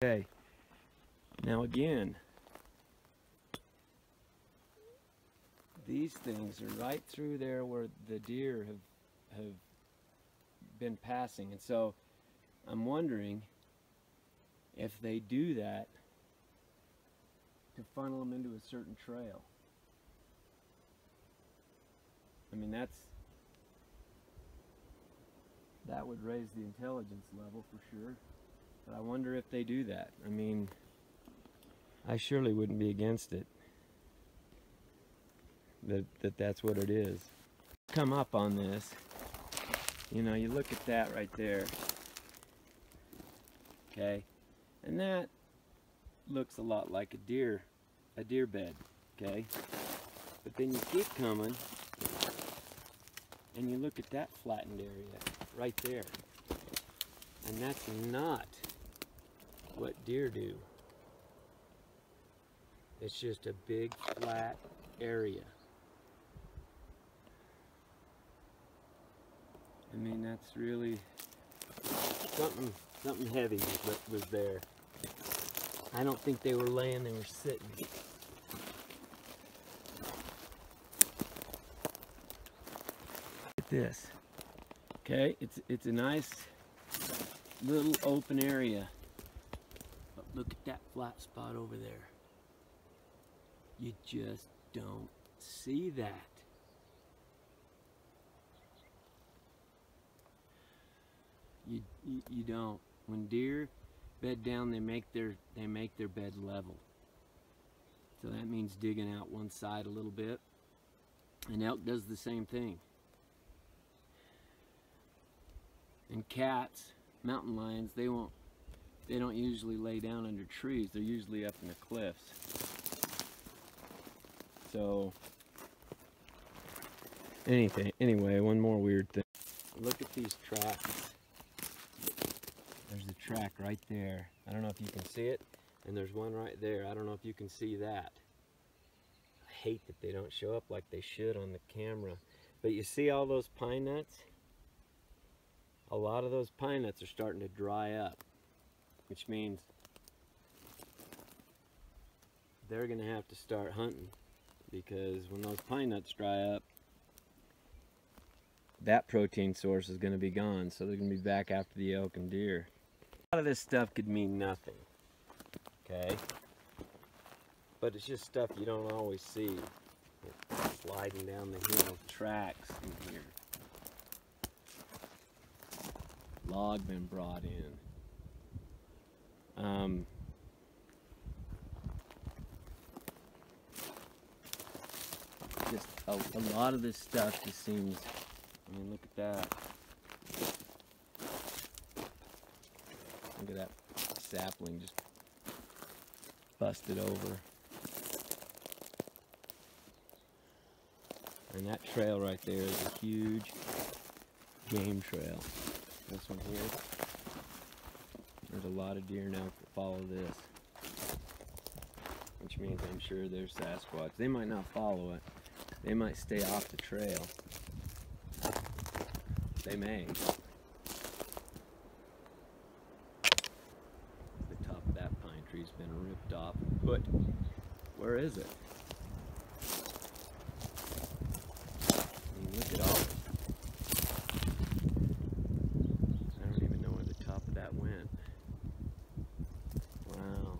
Okay, now again, these things are right through there where the deer have been passing, and so I'm wondering if they do that to funnel them into a certain trail. I mean, that would raise the intelligence level for sure. But I wonder if they do that. I mean, I surely wouldn't be against it. That's what it is. Come up on this. You know, you look at that right there. Okay? And that looks a lot like a deer bed. Okay? But then you keep coming and you look at that flattened area right there. And that's not what deer do. It's just a big flat area. I mean, that's really something heavy was there. I don't think they were laying, they were sitting. Look at this. Okay, it's a nice little open area. But look at that flat spot over there. You just don't see that. You don't. When deer bed down, they make their bed level. So that means digging out one side a little bit. And elk does the same thing. And cats, mountain lions, they don't usually lay down under trees. They're usually up in the cliffs. So anyway, one more weird thing. Look at these tracks. There's a track right there. I don't know if you can see it. And there's one right there. I don't know if you can see that. I hate that they don't show up like they should on the camera. But you see all those pine nuts? A lot of those pine nuts are starting to dry up, which means they're going to have to start hunting, because when those pine nuts dry up, that protein source is going to be gone, so they're going to be back after the elk and deer. A lot of this stuff could mean nothing, okay? But it's just stuff you don't always see. It's sliding down the hill, tracks in here. Log been brought in. Just a lot of this stuff just seems, I mean, look at that. Look at that sapling just busted over. And that trail right there is a huge game trail. This one here. There's a lot of deer now that follow this. Which means I'm sure there's Sasquatch. They might not follow it. They might stay off the trail. They may. The top of that pine tree's been ripped off and put. Where is it? I mean, look at all of it. I don't even know where the top of that went. Wow.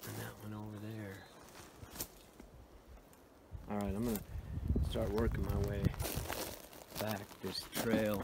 And that one over there. Alright, I'm gonna start working my way back this trail,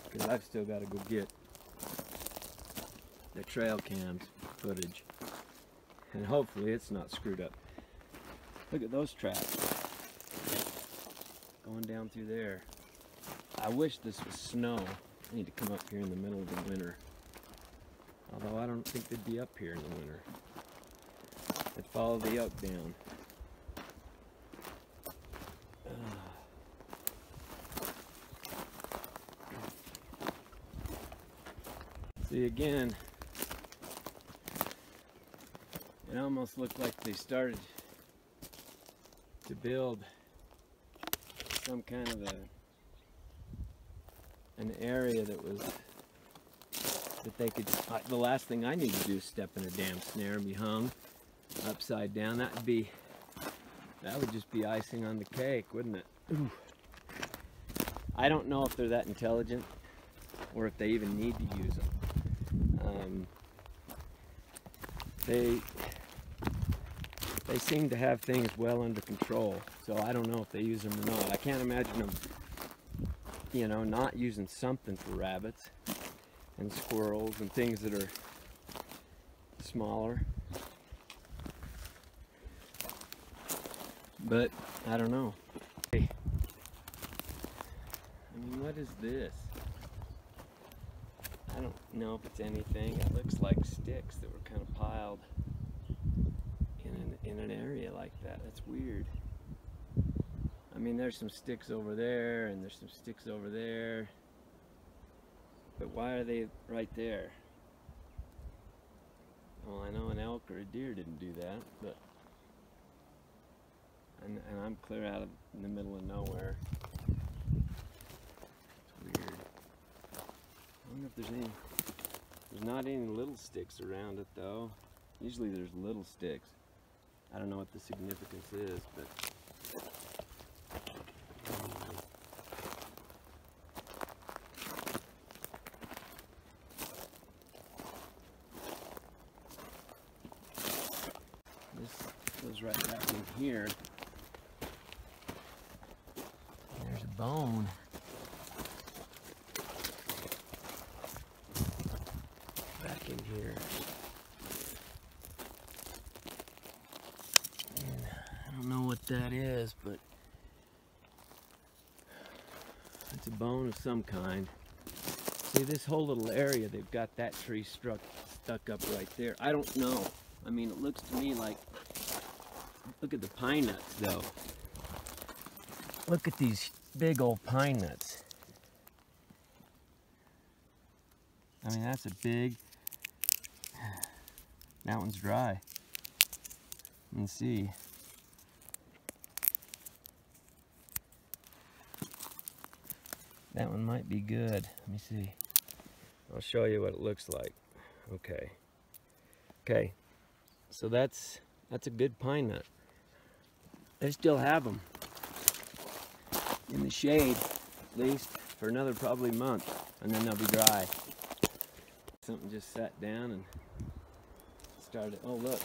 because I've still got to go get the trail cam footage, and hopefully it's not screwed up. Look at those tracks going down through there. I wish this was snow. I need to come up here in the middle of the winter, although I don't think they'd be up here in the winter. Let's follow the elk down. See, again, it almost looked like they started to build some kind of an area that was that they could, the last thing I need to do is step in a damn snare and be hung upside down. That would just be icing on the cake, wouldn't it? Ooh. I don't know if they're that intelligent or if they even need to use them. They seem to have things well under control, so I don't know if they use them or not. I can't imagine them, you know, not using something for rabbits and squirrels and things that are smaller. But I don't know. Hey, I mean, what is this? I don't know if it's anything. It looks like sticks that were kind of piled in an area like that. That's weird. I mean, there's some sticks over there and there's some sticks over there. But why are they right there? Well, I know an elk or a deer didn't do that, but and I'm clear out of in the middle of nowhere. It's weird. I wonder if there's not any little sticks around it though. Usually there's little sticks. I don't know what the significance is, but this goes right back in here. There's a bone. Back in here. And I don't know what that is, but it's a bone of some kind. See, this whole little area, they've got that tree stuck up right there. I don't know. I mean, it looks to me like, look at the pine nuts though. Look at these big old pine nuts. I mean, that's a big, that one's dry. You can see. That one might be good. Let me see. I'll show you what it looks like. Okay. Okay. So that's a good pine nut. They still have them in the shade, at least for another probably month, and then they'll be dry. Something just sat down and started. Oh, look.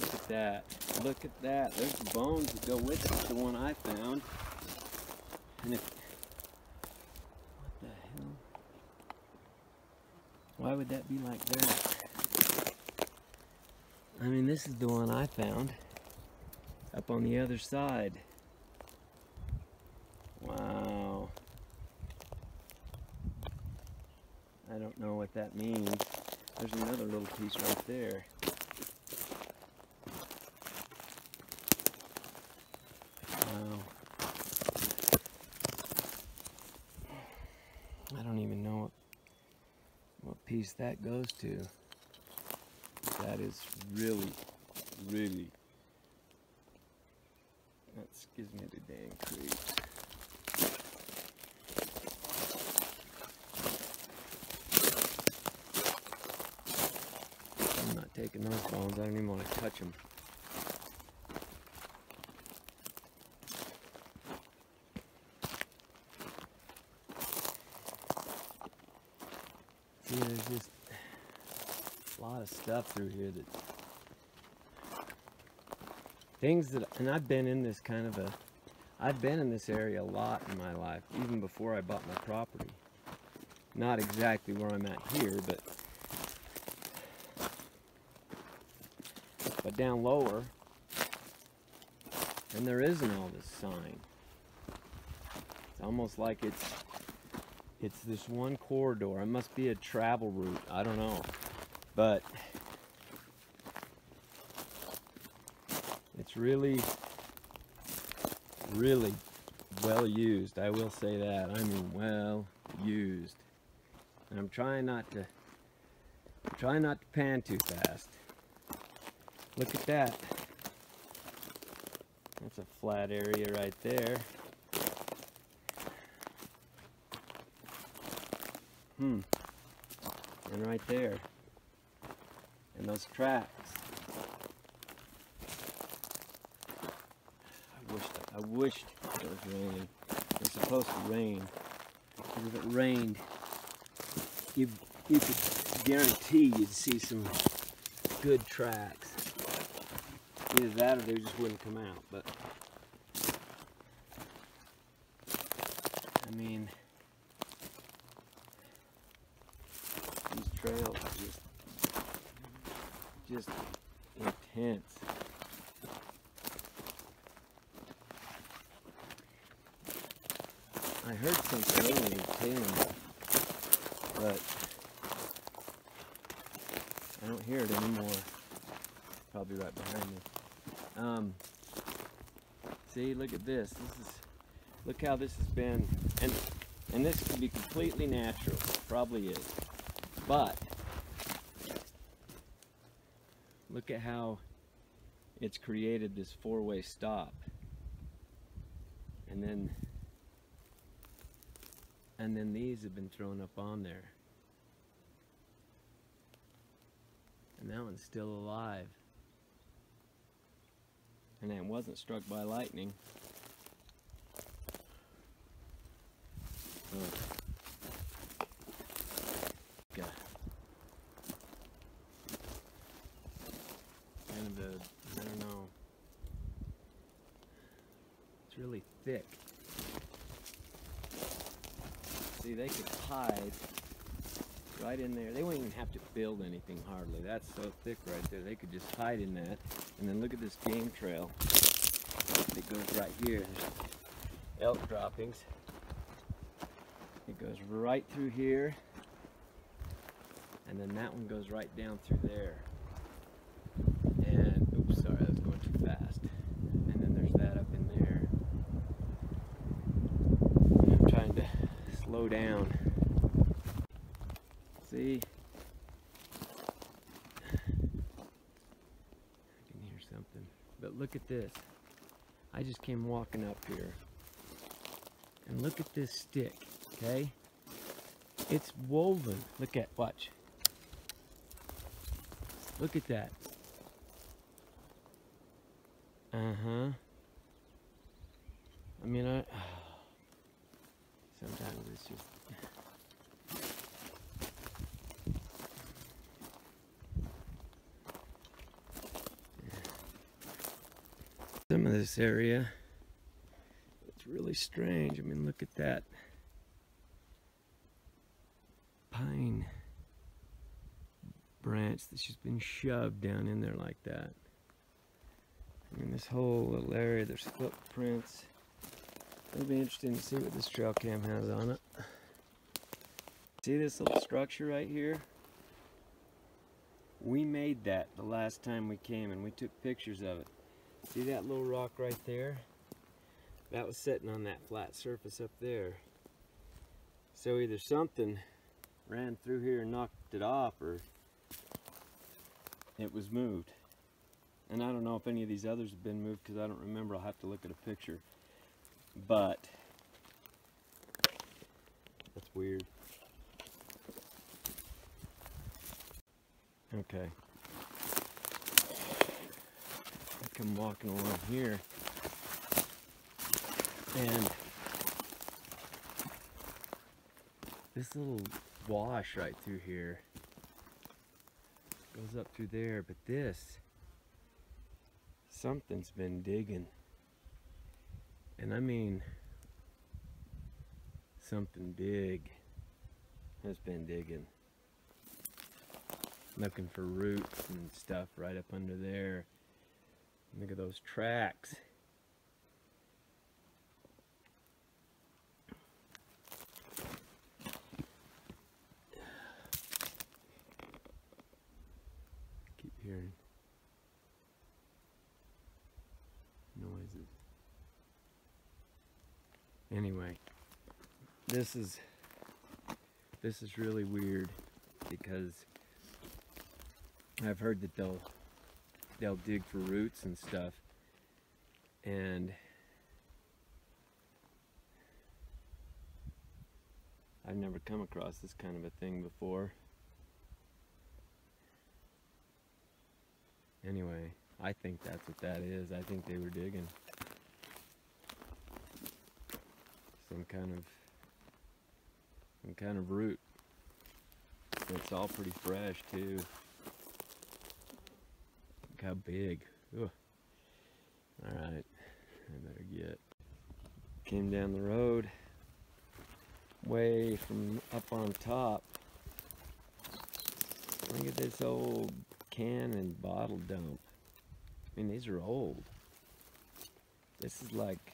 Look at that. Look at that. There's the bones that go with it. The one I found. And if, what the hell? Why would that be like that? I mean, this is the one I found up on the other side. Wow. I don't know what that means. There's another little piece right there. Wow. I don't even know what piece that goes to. That is really, really, that gives me the dang creeps. I'm not taking those bones. I don't even want to touch them. See, there's just a lot of stuff through here that things that, and I've been in this kind of a, I've been in this area a lot in my life, even before I bought my property. Not exactly where I'm at here, but down lower, and there isn't all this sign. It's almost like it's this one corridor. It must be a travel route. I don't know, but it's really, really well used. I will say that. I mean, well used. And I'm trying not to pan too fast. Look at that. That's a flat area right there. And right there. And those tracks. I wished it was raining. It's supposed to rain. Because if it rained, you could guarantee you'd see some good tracks. Either that or they just wouldn't come out. But I mean, these trails are just intense. I heard something earlier too, but I don't hear it anymore. Probably right behind me. See, look at this. Look how this has been, and this could be completely natural. Probably is, but look at how it's created this four-way stop, and then these have been thrown up on there. And that one's still alive. And it wasn't struck by lightning. Oh. God. Kind of I don't know. It's really thick. See, they could hide right in there. They wouldn't even have to build anything hardly. That's so thick right there. They could just hide in that. And then look at this game trail. It goes right here. There's elk droppings. It goes right through here. And then that one goes right down through there. And, oops, sorry, I was going too fast. And then there's that up in there. I'm trying to slow down. See? I can hear something. But look at this. I just came walking up here. And look at this stick, okay? It's woven. Look at, watch. Look at that. Uh-huh. I mean, sometimes it's just... Some of this area, it's really strange. I mean, look at that pine branch that's just been shoved down in there like that. I mean, this whole little area, there's footprints. It'll be interesting to see what this trail cam has on it. See this little structure right here? We made that the last time we came and we took pictures of it. See that little rock right there? That was sitting on that flat surface up there. So either something ran through here and knocked it off, or it was moved. And I don't know if any of these others have been moved because I don't remember. I'll have to look at a picture. But that's weird. Okay. I come walking along here, and this little wash right through here goes up through there, but this, something's been digging. And I mean, something big has been digging. Looking for roots and stuff right up under there. Look at those tracks. Keep hearing noises. Anyway, this is really weird because I've heard that they'll dig for roots and stuff, and I've never come across this kind of a thing before. Anyway, I think that's what that is. I think they were digging some kind of root. It's all pretty fresh too. Look how big. Ugh. All right, I better get. Came down the road, way from up on top. Look at this old can and bottle dump. I mean, these are old. This is like,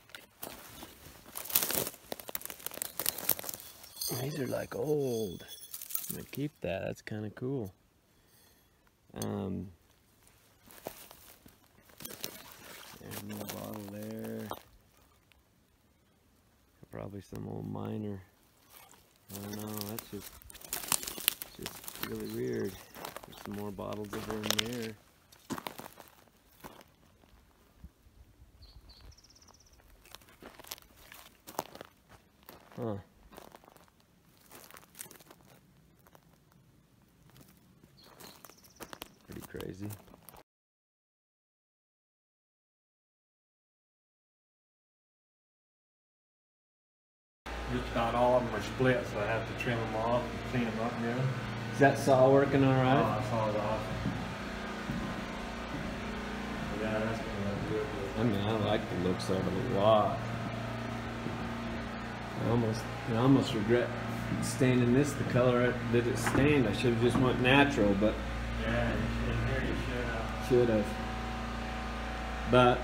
these are like old. I'm gonna keep that. That's kind of cool. There's another bottle there. Probably some old miner. I don't know. That's just really weird. There's some more bottles over in there. Huh. Pretty crazy. Just about all of them are split, so I have to trim them off and clean them up again. Is that saw working all Oh, right? I saw it awesome. Yeah, that's gonna look good. I mean, I like the looks of it a lot. I almost regret staining this the color that it stained. I should have just went natural, but Yeah, in here you should. should have. But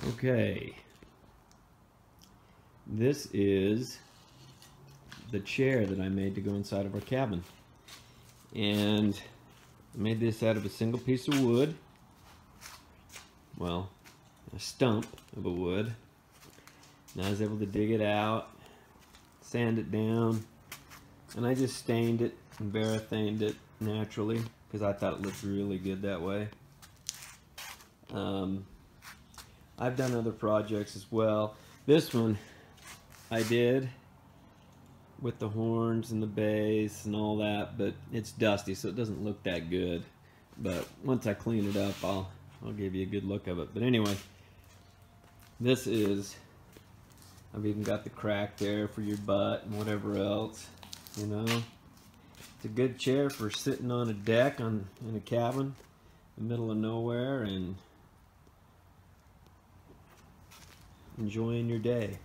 okay. This is the chair that I made to go inside of our cabin. And I made this out of a single piece of wood. Well, a stump of a wood. And I was able to dig it out, sand it down, and I just stained it and barathaned it naturally because I thought it looked really good that way. I've done other projects as well. This one I did with the horns and the base and all that, but it's dusty, so it doesn't look that good. But once I clean it up, I'll give you a good look of it. But anyway, this is, I've even got the crack there for your butt and whatever else, you know. It's a good chair for sitting on a deck in a cabin in the middle of nowhere and enjoying your day.